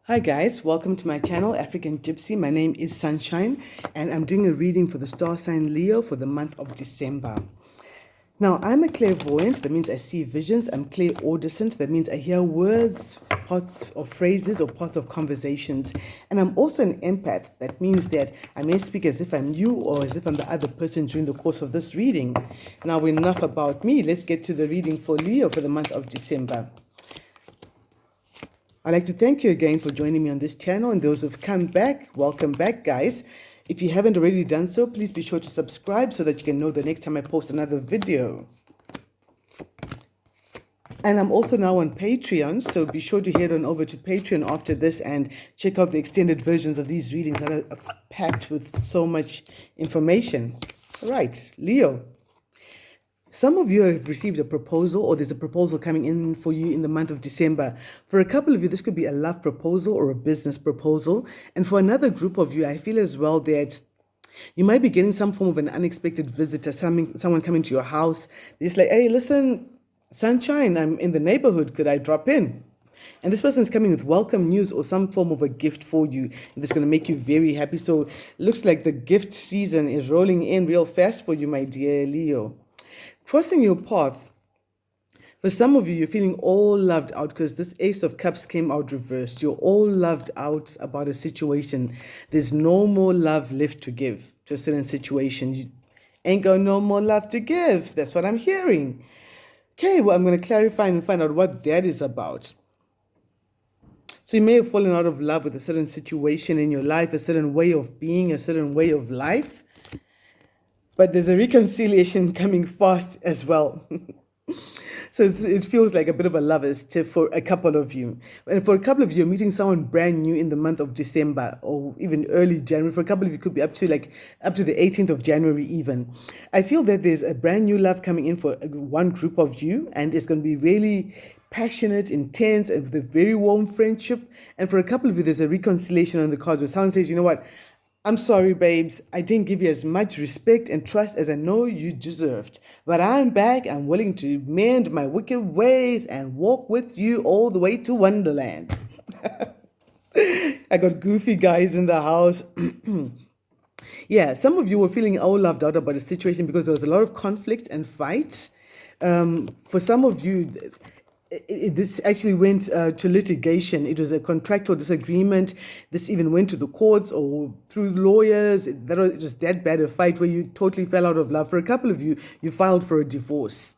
Hi guys, welcome to my channel, African Gypsy. My name is Sunshine and I'm doing a reading for the star sign Leo for the month of December. Now, I'm a clairvoyant, that means I see visions. I'm clairaudient, that means I hear words, parts of phrases or parts of conversations. And I'm also an empath, that means that I may speak as if I'm you or as if I'm the other person during the course of this reading. Now, enough about me. Let's get to the reading for Leo for the month of December. I'd like to thank you again for joining me on this channel, and those who've come back, welcome back, guys. If you haven't already done so, please be sure to subscribe so that you can know the next time I post another video. And I'm also now on Patreon, so be sure to head on over to Patreon after this and check out the extended versions of these readings that are packed with so much information. All right, Leo. Some of you have received a proposal, or there's a proposal coming in for you in the month of December. For a couple of you, this could be a love proposal or a business proposal. And for another group of you, I feel as well that you might be getting some form of an unexpected visitor, someone coming to your house. They're just like, hey, listen, Sunshine, I'm in the neighborhood. Could I drop in? And this person is coming with welcome news or some form of a gift for you that's going to make you very happy. So it looks like the gift season is rolling in real fast for you, my dear Leo. Crossing your path. For some of you, you're feeling all loved out because this Ace of Cups came out reversed. You're all loved out about a situation. There's no more love left to give to a certain situation. You ain't got no more love to give. That's what I'm hearing. Okay, well, I'm going to clarify and find out what that is about. So you may have fallen out of love with a certain situation in your life, a certain way of being, a certain way of life. But there's a reconciliation coming fast as well. So it feels like a bit of a lover's tip for a couple of you. And for a couple of you, you're meeting someone brand new in the month of December or even early January. For a couple of you, it could be up to the 18th of January even. I feel that there's a brand new love coming in for one group of you, and it's going to be really passionate, intense, and with a very warm friendship. And for a couple of you, there's a reconciliation on the cards where someone says, you know what? I'm sorry, babes. I didn't give you as much respect and trust as I know you deserved. But I'm back. I'm willing to mend my wicked ways and walk with you all the way to Wonderland. I got goofy guys in the house. Yeah, some of you were feeling all loved out about the situation because there was a lot of conflicts and fights. For some of you, this actually went to litigation. It was a contractual disagreement. This even went to the courts or through lawyers. That was just that bad a fight where you totally fell out of love. For a couple of you, you filed for a divorce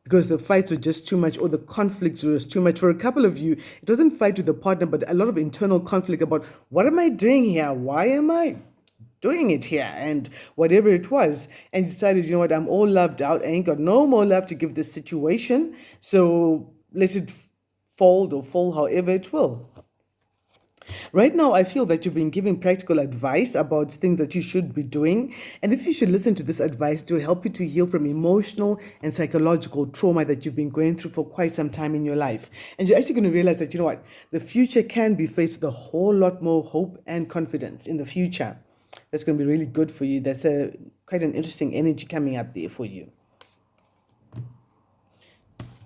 because the fights were just too much or the conflicts were too much. For a couple of you, it wasn't fight with the partner, but a lot of internal conflict about what am I doing here? Why am I doing it here? And whatever it was, and you decided, you know what, I'm all loved out. I ain't got no more love to give this situation. So let it fold or fall however it will. Right now, I feel that you've been giving practical advice about things that you should be doing. And if you should listen to this advice to help you to heal from emotional and psychological trauma that you've been going through for quite some time in your life. And you're actually going to realize that, you know what, the future can be faced with a whole lot more hope and confidence in the future. That's going to be really good for you. That's quite an interesting energy coming up there for you.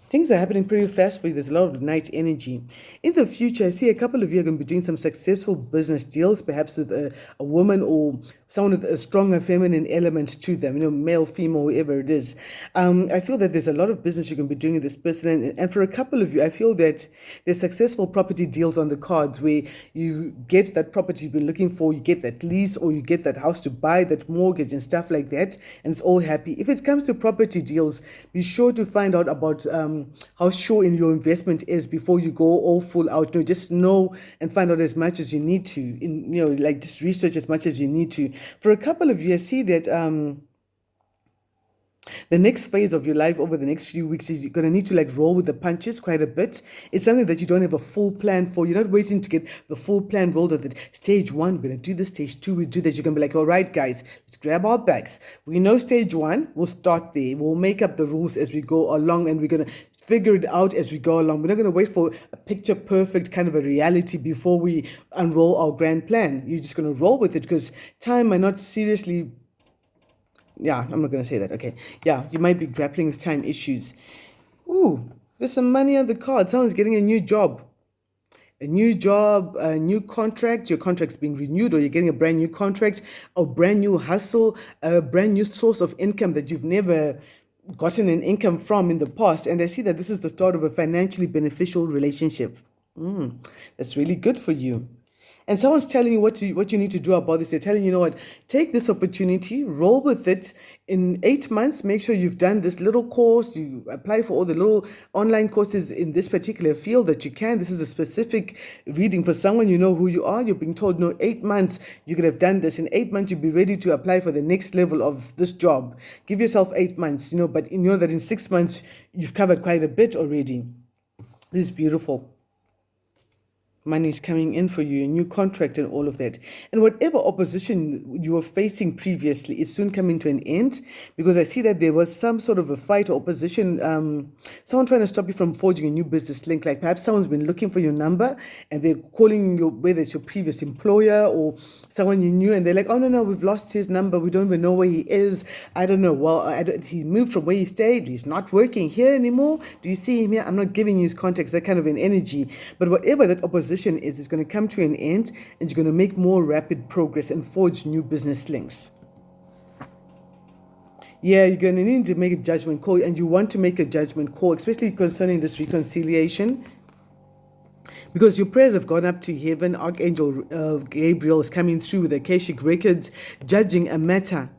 Things are happening pretty fast for you. There's a lot of night energy. In the future, I see a couple of you are going to be doing some successful business deals, perhaps with a woman or someone with a stronger feminine element to them, you know, male, female, whoever it is. I feel that there's a lot of business you're going to be doing with this person. And for a couple of you, I feel that there's successful property deals on the cards where you get that property you've been looking for, you get that lease or you get that house to buy, that mortgage and stuff like that. And it's all happy. If it comes to property deals, be sure to find out about how sure in your investment is before you go all full out. You know, just know and find out as much as you need to. Like just research as much as you need to. For a couple of you, I see that the next phase of your life over the next few weeks is you're going to need to like roll with the punches quite a bit. It's something that you don't have a full plan for. You're not waiting to get the full plan rolled out. That stage one, we're going to do this. Stage two, we do that. You're going to be like, all right, guys, let's grab our bags. We know stage one, we'll start there. We'll make up the rules as we go along and we're going to figure it out as we go along. We're not going to wait for a picture perfect kind of a reality before we unroll our grand plan. You're just going to roll with it because time might not seriously. Yeah, I'm not going to say that. Okay. Yeah, you might be grappling with time issues. Ooh, there's some money on the card. Someone's getting a new job. a new job, a new contract, your contract's being renewed, or you're getting a brand new contract, a brand new hustle, a brand new source of income that you've never gotten an income from in the past. And I see that this is the start of a financially beneficial relationship. That's really good for you. And someone's telling you what you need to do about this. They're telling you know what, take this opportunity, roll with it. In 8 months, make sure you've done this little course. You apply for all the little online courses in this particular field that you can. This is a specific reading for someone you know who you are. You're being told, no, 8 months you could have done this. In 8 months, you'll be ready to apply for the next level of this job. Give yourself 8 months, but you know that in 6 months you've covered quite a bit already. This is beautiful. Money is coming in for you, a new contract and all of that. And whatever opposition you were facing previously is soon coming to an end, because I see that there was some sort of a fight or opposition, someone trying to stop you from forging a new business link. Like perhaps someone's been looking for your number and they're calling you, whether it's your previous employer or someone you knew, and they're like, oh, no, we've lost his number. We don't even know where he is. I don't know. Well, he moved from where he stayed. He's not working here anymore. Do you see him here? I'm not giving you his contacts, that kind of an energy. But whatever that opposition is, it's going to come to an end, and you're going to make more rapid progress and forge new business links. Yeah, you're going to need to make a judgment call, and you want to make a judgment call, especially concerning this reconciliation, because your prayers have gone up to heaven. Archangel Gabriel is coming through with the Akashic records, judging a matter.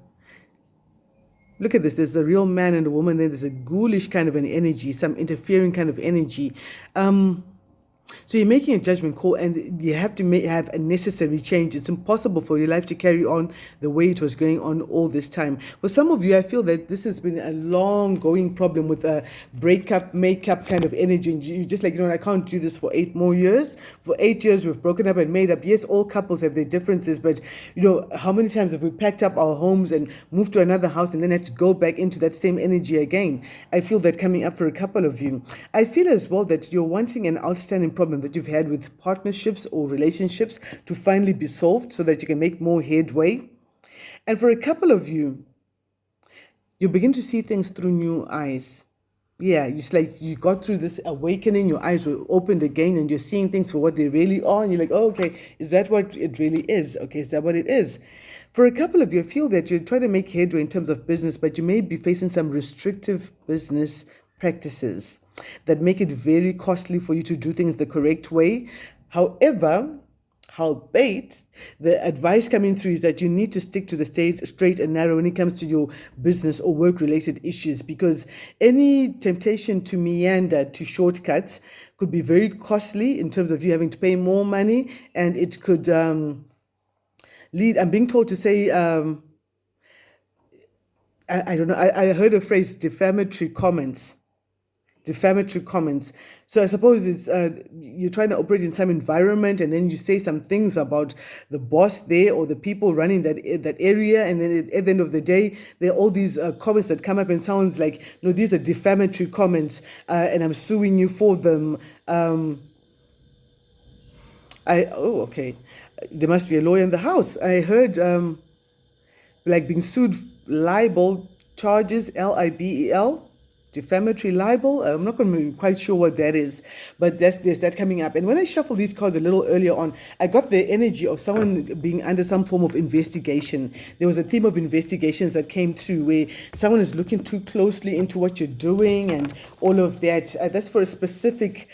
Look at this. There's a real man and a woman. Then there's a ghoulish kind of an energy, some interfering kind of energy. So you're making a judgment call, and you have to have a necessary change. It's impossible for your life to carry on the way it was going on all this time. For some of you, I feel that this has been a long-going problem with a breakup, makeup kind of energy. And you're just like, I can't do this for 8 more years. For 8 years, we've broken up and made up. Yes, all couples have their differences, but how many times have we packed up our homes and moved to another house and then had to go back into that same energy again? I feel that coming up for a couple of you. I feel as well that you're wanting an outstanding problem that you've had with partnerships or relationships to finally be solved so that you can make more headway. And for a couple of you, you begin to see things through new eyes. Yeah, it's like you got through this awakening, your eyes were opened again, and you're seeing things for what they really are. And you're like, oh, okay, is that what it really is? Okay, is that what it is? For a couple of you, I feel that you're trying to make headway in terms of business, but you may be facing some restrictive business practices that make it very costly for you to do things the correct way. However, howbeit, the advice coming through is that you need to stick to the straight and narrow when it comes to your business or work-related issues, because any temptation to meander to shortcuts could be very costly in terms of you having to pay more money, and it could lead. I'm being told to say, I don't know, I heard a phrase, defamatory comments. So I suppose it's you're trying to operate in some environment, and then you say some things about the boss there or the people running that area, and then at the end of the day, there are all these comments that come up and sounds like, no, these are defamatory comments, and I'm suing you for them. Okay, there must be a lawyer in the house. I heard like being sued, libel charges, LIBEL. Defamatory libel. I'm not going to be quite sure what that is, but there's that coming up. And when I shuffled these cards a little earlier on, I got the energy of someone being under some form of investigation. There was a theme of investigations that came through where someone is looking too closely into what you're doing and all of that. That's for a specific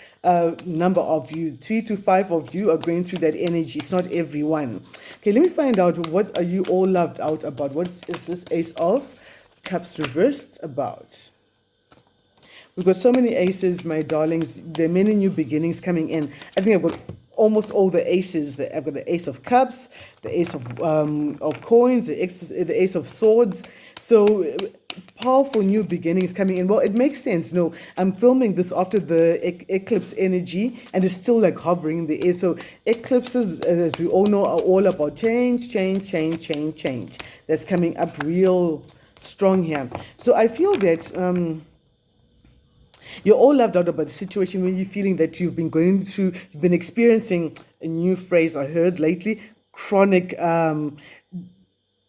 number of you. 3 to 5 of you are going through that energy. It's not everyone. Okay, let me find out, what are you all loved out about? What is this Ace of Cups reversed about? We've got so many aces, my darlings. There are many new beginnings coming in. I think I've got almost all the aces. I've got the Ace of Cups, the Ace of Coins, the Ace of Swords. So powerful new beginnings coming in. Well, it makes sense. I'm filming this after the eclipse energy, and it's still like hovering in the air. So eclipses, as we all know, are all about change. That's coming up real strong here. So I feel that you're all loved out about the situation when you're feeling that you've been experiencing a new phrase I heard lately, chronic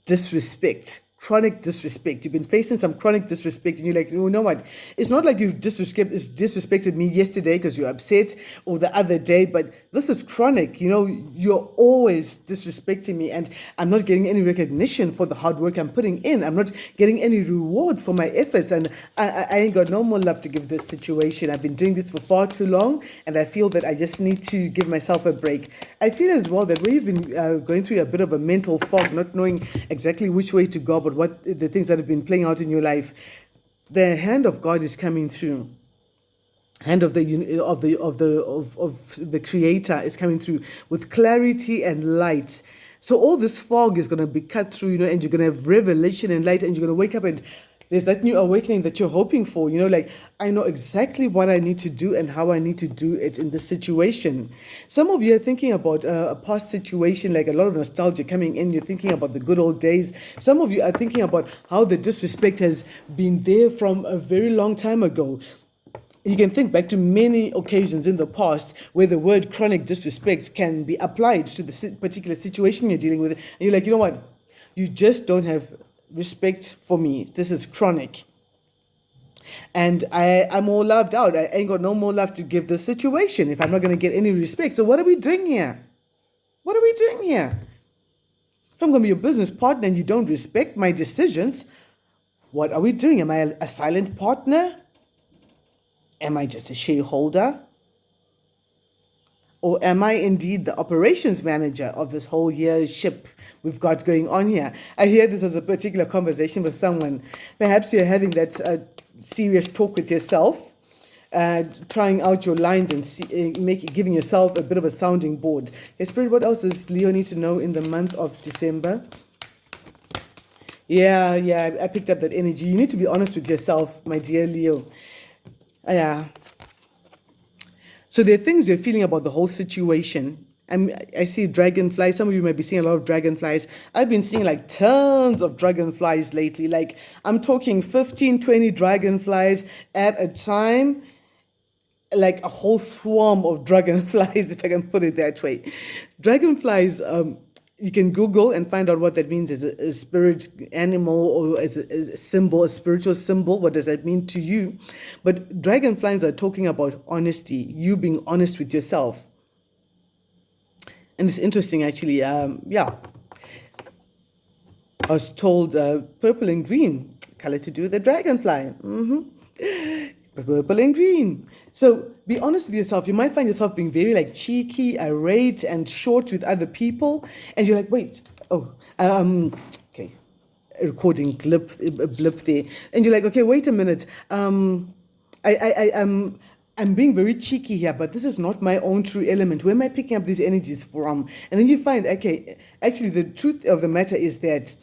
disrespect. chronic disrespect. You've been facing some chronic disrespect, and you're like, you know what? It's not like you disrespected me yesterday because you're upset, or the other day, but this is chronic. You're always disrespecting me, and I'm not getting any recognition for the hard work I'm putting in. I'm not getting any rewards for my efforts, and I ain't got no more love to give this situation. I've been doing this for far too long, and I feel that I just need to give myself a break. I feel as well that where you've been going through a bit of a mental fog, not knowing exactly which way to go, but what the things that have been playing out in your life, the hand of God is coming through. Hand of the Creator is coming through with clarity and light. So all this fog is going to be cut through, and you're going to have revelation and light, and you're going to wake up and there's that new awakening that you're hoping for. Like, I know exactly what I need to do and how I need to do it in this situation. Some of you are thinking about a past situation, like a lot of nostalgia coming in. You're thinking about the good old days. Some of you are thinking about how the disrespect has been there from a very long time ago. You can think back to many occasions in the past where the word chronic disrespect can be applied to the particular situation you're dealing with. And you're like, you know what? You just don't have respect for me. This is chronic. And I'm all loved out. I ain't got no more love to give the situation if I'm not going to get any respect. So what are we doing here? What are we doing here? If I'm going to be your business partner and you don't respect my decisions, what are we doing? Am I a silent partner? Am I just a shareholder? Or am I indeed the operations manager of this whole year's ship we've got going on here? I hear this as a particular conversation with someone. Perhaps you're having that serious talk with yourself, trying out your lines and giving yourself a bit of a sounding board. Okay, Spirit, what else does Leo need to know in the month of December? Yeah, I picked up that energy. You need to be honest with yourself, my dear Leo. Yeah. So there are things you're feeling about the whole situation. I see dragonflies. Some of you might be seeing a lot of dragonflies. I've been seeing like tons of dragonflies lately. Like, I'm talking 15, 20 dragonflies at a time. Like a whole swarm of dragonflies, if I can put it that way. Dragonflies, you can Google and find out what that means as a spirit animal, or as a symbol, a spiritual symbol. What does that mean to you? But dragonflies are talking about honesty, you being honest with yourself. And it's interesting, actually. I was told purple and green, color to do with the dragonfly. Purple and green. So be honest with yourself. You might find yourself being very cheeky, irate, and short with other people, and you're like, wait, okay, recording a blip there, and you're like, okay, wait a minute, I'm being very cheeky here, but this is not my own true element. Where am I picking up these energies from? And then you find, okay, actually the truth of the matter is that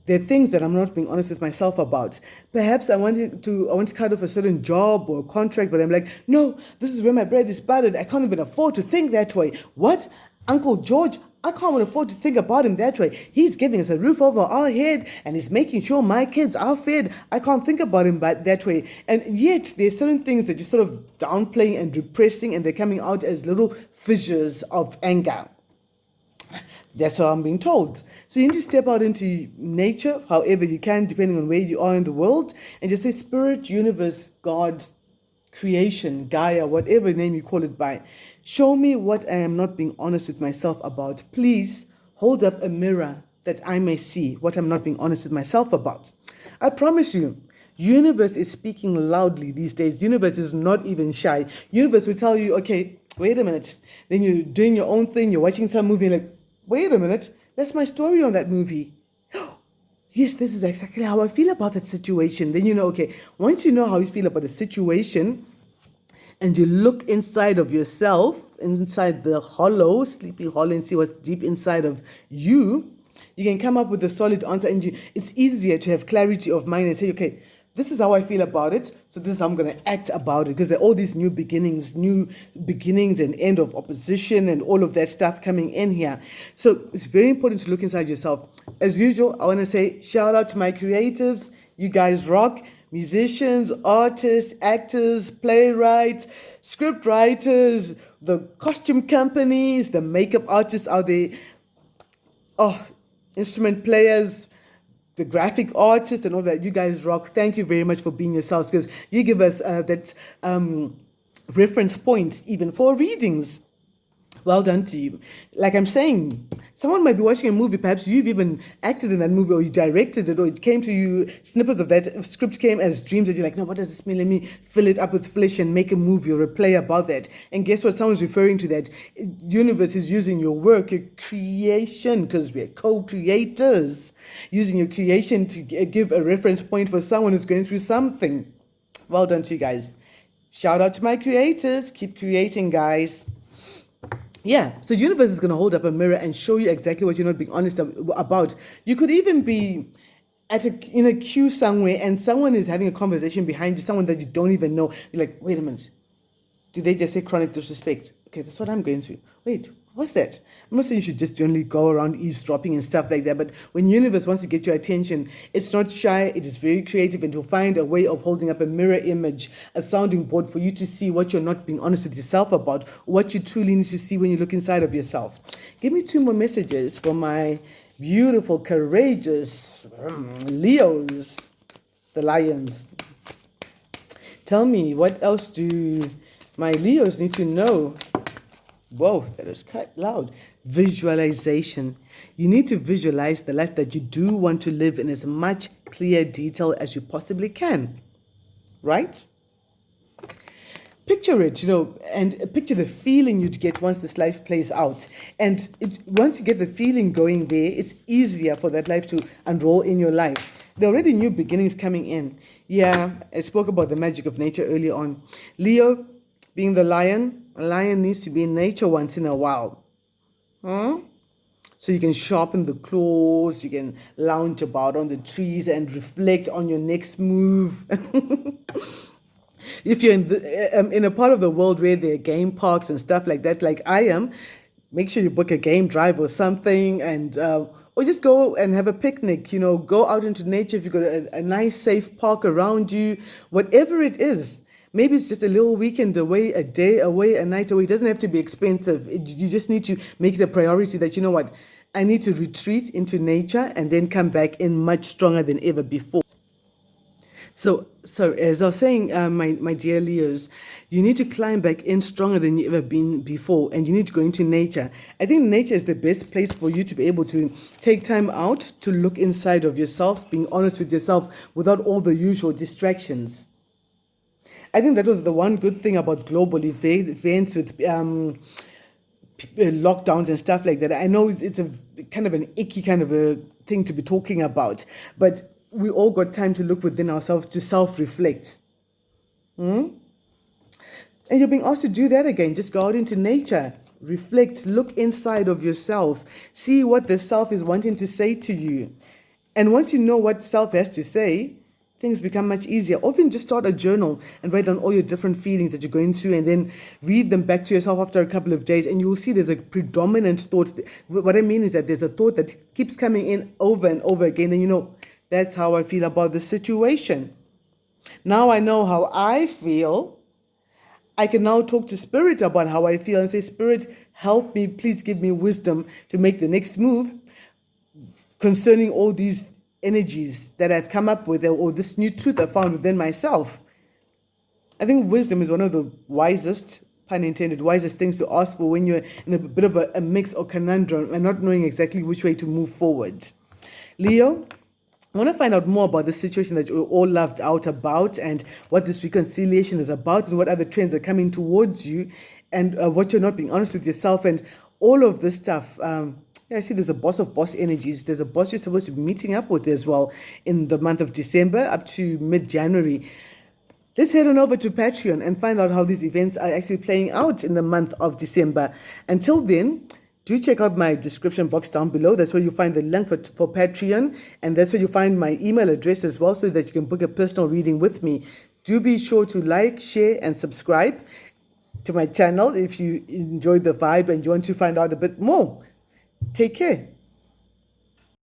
there are things that I'm not being honest with myself about. Perhaps I want to cut off a certain job or contract, but I'm like, no, this is where my bread is buttered. I can't even afford to think that way. What? Uncle George, I can't even afford to think about him that way. He's giving us a roof over our head and he's making sure my kids are fed. I can't think about him that way. And yet there's certain things that you're sort of downplaying and repressing, and they're coming out as little fissures of anger. That's how I'm being told. So you need to step out into nature, however you can, depending on where you are in the world, and just say, Spirit, universe, God, creation, Gaia, whatever name you call it by, show me what I am not being honest with myself about. Please hold up a mirror that I may see what I'm not being honest with myself about. I promise you, universe is speaking loudly these days. Universe is not even shy. Universe will tell you, okay, wait a minute. Then you're doing your own thing. You're watching some movie, like, wait a minute, that's my story on that movie. Yes, this is exactly how I feel about that situation. Then you know, okay, once you know how you feel about a situation, and you look inside of yourself, inside the hollow, sleepy hollow, and see what's deep inside of you, you can come up with a solid answer, and it's easier to have clarity of mind and say, okay, this is how I feel about it, so this is how I'm going to act about it, because there are all these new beginnings and end of opposition and all of that stuff coming in here. So it's very important to look inside yourself. As usual, I want to say shout out to my creatives. You guys rock. Musicians, artists, actors, playwrights, script writers, the costume companies, the makeup artists out there, instrument players, the graphic artist and all that. You guys rock. Thank you very much for being yourselves, because you give us that reference points even for readings. Well done to you. Like I'm saying, someone might be watching a movie, perhaps you've even acted in that movie, or you directed it, or it came to you, snippets of that script came as dreams, and you're like, no, what does this mean? Let me fill it up with flesh and make a movie or a play about that. And guess what? Someone's referring to that. Universe is using your work, your creation, because we're co-creators, using your creation to give a reference point for someone who's going through something. Well done to you guys. Shout out to my creators. Keep creating, guys. Yeah, so universe is going to hold up a mirror and show you exactly what you're not being honest about. You could even be in a queue somewhere, and someone is having a conversation behind you, someone that you don't even know. You're like, wait a minute, did they just say chronic disrespect? Okay, that's what I'm going through. Wait, what's that? I'm not saying you should just generally go around eavesdropping and stuff like that, but when universe wants to get your attention, it's not shy, it is very creative, and to find a way of holding up a mirror image, a sounding board for you to see what you're not being honest with yourself about, what you truly need to see when you look inside of yourself. Give me 2 more messages for my beautiful, courageous Leos, the lions. Tell me, what else do my Leos need to know? Whoa, that is quite loud. Visualization. You need to visualize the life that you do want to live in as much clear detail as you possibly can. Right? Picture it, and picture the feeling you'd get once this life plays out. And once you get the feeling going there, it's easier for that life to unroll in your life. There are already new beginnings coming in. Yeah, I spoke about the magic of nature earlier on. Leo, being the lion, a lion needs to be in nature once in a while. So you can sharpen the claws, you can lounge about on the trees and reflect on your next move. If you're in a part of the world where there are game parks and stuff like that, like I am, make sure you book a game drive or something, and or just go and have a picnic. Go out into nature. If you've got a nice, safe park around you, whatever it is. Maybe it's just a little weekend away, a day away, a night away. It doesn't have to be expensive. You just need to make it a priority that, you know what, I need to retreat into nature and then come back in much stronger than ever before. So as I was saying, my dear Leos, you need to climb back in stronger than you've ever been before, and you need to go into nature. I think nature is the best place for you to be able to take time out to look inside of yourself, being honest with yourself without all the usual distractions. I think that was the one good thing about global events with lockdowns and stuff like that. I know it's a kind of an icky kind of a thing to be talking about, but we all got time to look within ourselves, to self-reflect. And you're being asked to do that again. Just go out into nature, reflect, look inside of yourself, see what the self is wanting to say to you. And once you know what self has to say, things become much easier. Often just start a journal and write down all your different feelings that you're going through, and then read them back to yourself after a couple of days, and you'll see there's a predominant thought. What I mean is that there's a thought that keeps coming in over and over again, and that's how I feel about this situation. Now I know how I feel. I can now talk to Spirit about how I feel and say, Spirit, help me, please give me wisdom to make the next move concerning all these energies that I've come up with, or this new truth I found within myself. I think wisdom is one of the wisest, pun intended, wisest things to ask for when you're in a bit of a mix or conundrum and not knowing exactly which way to move forward. Leo, I want to find out more about the situation that you're all loved out about, and what this reconciliation is about, and what other trends are coming towards you, and what you're not being honest with yourself, and all of this stuff. I see there's a boss of boss energies. There's a boss you're supposed to be meeting up with as well in the month of December up to mid-January. Let's head on over to Patreon and find out how these events are actually playing out in the month of December. Until then, do check out my description box down below. That's where you find the link for Patreon, and that's where you find my email address as well, so that you can book a personal reading with me. Do be sure to like, share, and subscribe to my channel if you enjoyed the vibe and you want to find out a bit more. Take care.